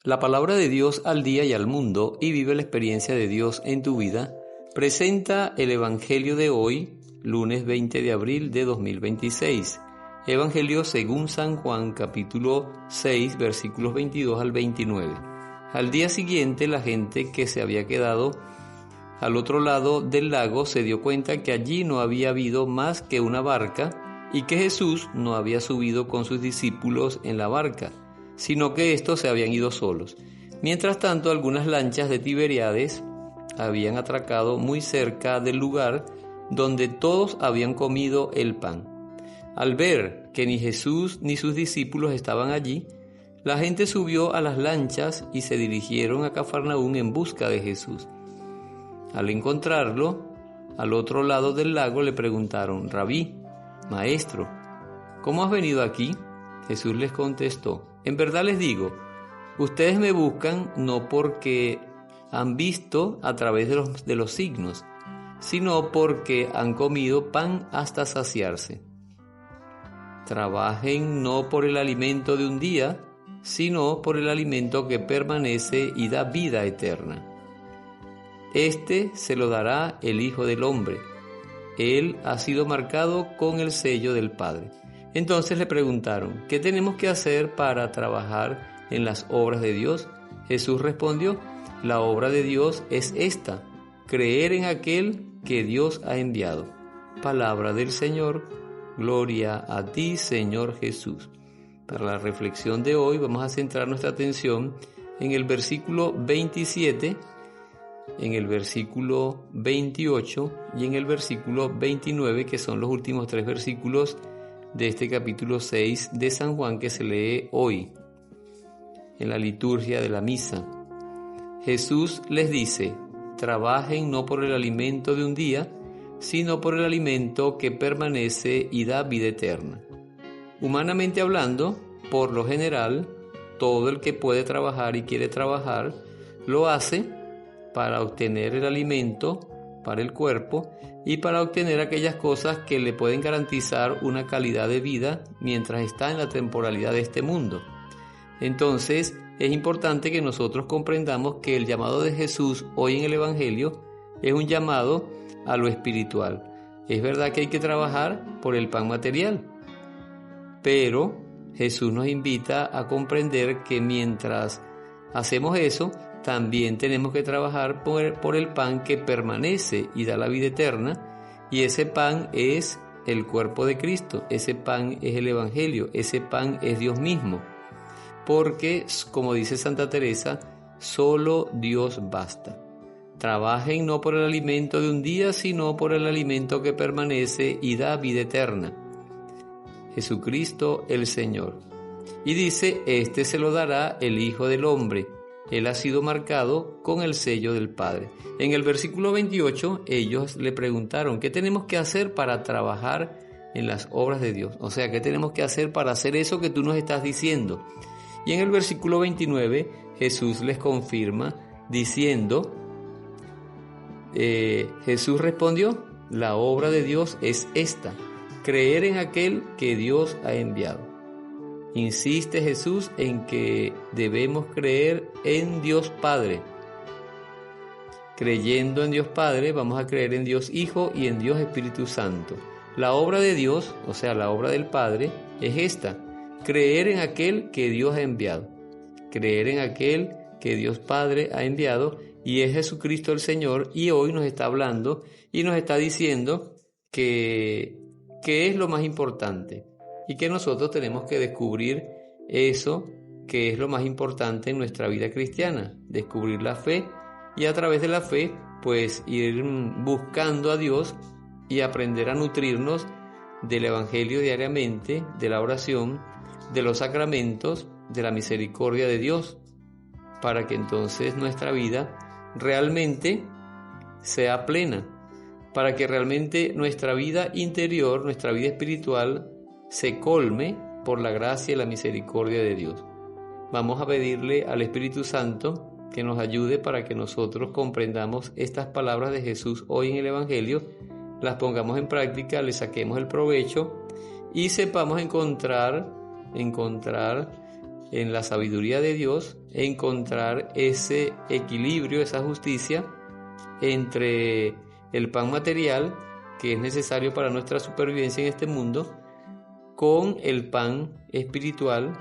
La palabra de Dios al día y al mundo y vive la experiencia de Dios en tu vida. Presenta el Evangelio de hoy, lunes 20 de abril de 2026. Evangelio según San Juan, capítulo 6, versículos 22 al 29. Al día siguiente, la gente que se había quedado al otro lado del lago se dio cuenta que allí no había habido más que una barca y que Jesús no había subido con sus discípulos en la barca, sino que estos se habían ido solos. Mientras tanto, algunas lanchas de Tiberíades habían atracado muy cerca del lugar donde todos habían comido el pan. Al ver que ni Jesús ni sus discípulos estaban allí, la gente subió a las lanchas y se dirigieron a Cafarnaúm en busca de Jesús. Al encontrarlo, al otro lado del lago le preguntaron: Rabí, maestro, ¿cómo has venido aquí? Jesús les contestó: en verdad les digo, ustedes me buscan no porque han visto a través de los signos, sino porque han comido pan hasta saciarse. Trabajen no por el alimento de un día, sino por el alimento que permanece y da vida eterna. Este se lo dará el Hijo del Hombre. Él ha sido marcado con el sello del Padre. Entonces le preguntaron: ¿qué tenemos que hacer para trabajar en las obras de Dios? Jesús respondió: la obra de Dios es esta, creer en aquel que Dios ha enviado. Palabra del Señor, gloria a ti, Señor Jesús. Para la reflexión de hoy vamos a centrar nuestra atención en el versículo 27, en el versículo 28 y en el versículo 29, que son los últimos tres versículos de este capítulo 6 de San Juan que se lee hoy en la liturgia de la misa. Jesús les dice: trabajen no por el alimento de un día, sino por el alimento que permanece y da vida eterna. Humanamente hablando, por lo general, todo el que puede trabajar y quiere trabajar, lo hace para obtener el alimento para el cuerpo y para obtener aquellas cosas que le pueden garantizar una calidad de vida mientras está en la temporalidad de este mundo. Entonces, es importante que nosotros comprendamos que el llamado de Jesús hoy en el Evangelio es un llamado a lo espiritual. Es verdad que hay que trabajar por el pan material, pero Jesús nos invita a comprender que mientras hacemos eso, también tenemos que trabajar por el pan que permanece y da la vida eterna, y ese pan es el cuerpo de Cristo, ese pan es el Evangelio, ese pan es Dios mismo, porque, como dice Santa Teresa, solo Dios basta. Trabajen no por el alimento de un día, sino por el alimento que permanece y da vida eterna. Jesucristo el Señor. Y dice: este se lo dará el Hijo del Hombre. Él ha sido marcado con el sello del Padre. En el versículo 28, ellos le preguntaron: ¿qué tenemos que hacer para trabajar en las obras de Dios? O sea, ¿qué tenemos que hacer para hacer eso que tú nos estás diciendo? Y en el versículo 29, Jesús les confirma diciendo, Jesús respondió: la obra de Dios es esta, creer en aquel que Dios ha enviado. Insiste Jesús en que debemos creer en Dios Padre. Creyendo en Dios Padre, vamos a creer en Dios Hijo y en Dios Espíritu Santo. La obra de Dios, o sea, la obra del Padre, es esta: creer en aquel que Dios ha enviado. Creer en aquel que Dios Padre ha enviado, y es Jesucristo el Señor, y hoy nos está hablando y nos está diciendo que es lo más importante. Y que nosotros tenemos que descubrir eso que es lo más importante en nuestra vida cristiana, descubrir la fe, y a través de la fe pues ir buscando a Dios y aprender a nutrirnos del Evangelio diariamente, de la oración, de los sacramentos, de la misericordia de Dios, para que entonces nuestra vida realmente sea plena, para que realmente nuestra vida interior, nuestra vida espiritual, se colme por la gracia y la misericordia de Dios. Vamos a pedirle al Espíritu Santo que nos ayude para que nosotros comprendamos estas palabras de Jesús hoy en el Evangelio, las pongamos en práctica, le saquemos el provecho y sepamos encontrar en la sabiduría de Dios, encontrar ese equilibrio, esa justicia entre el pan material, que es necesario para nuestra supervivencia en este mundo, con el pan espiritual,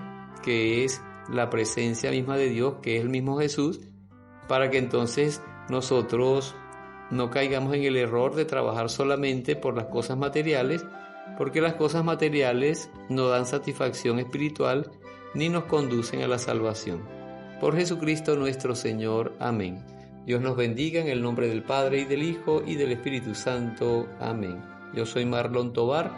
que es la presencia misma de Dios, que es el mismo Jesús, para que entonces nosotros no caigamos en el error de trabajar solamente por las cosas materiales, porque las cosas materiales no dan satisfacción espiritual ni nos conducen a la salvación. Por Jesucristo nuestro Señor. Amén. Dios nos bendiga en el nombre del Padre, y del Hijo, y del Espíritu Santo. Amén. Yo soy Marlon Tovar,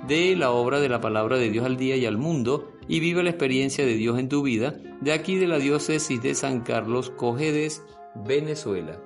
de la obra de la Palabra de Dios al Día y al Mundo, y vive la experiencia de Dios en tu vida, de aquí de la diócesis de San Carlos, Cojedes, Venezuela.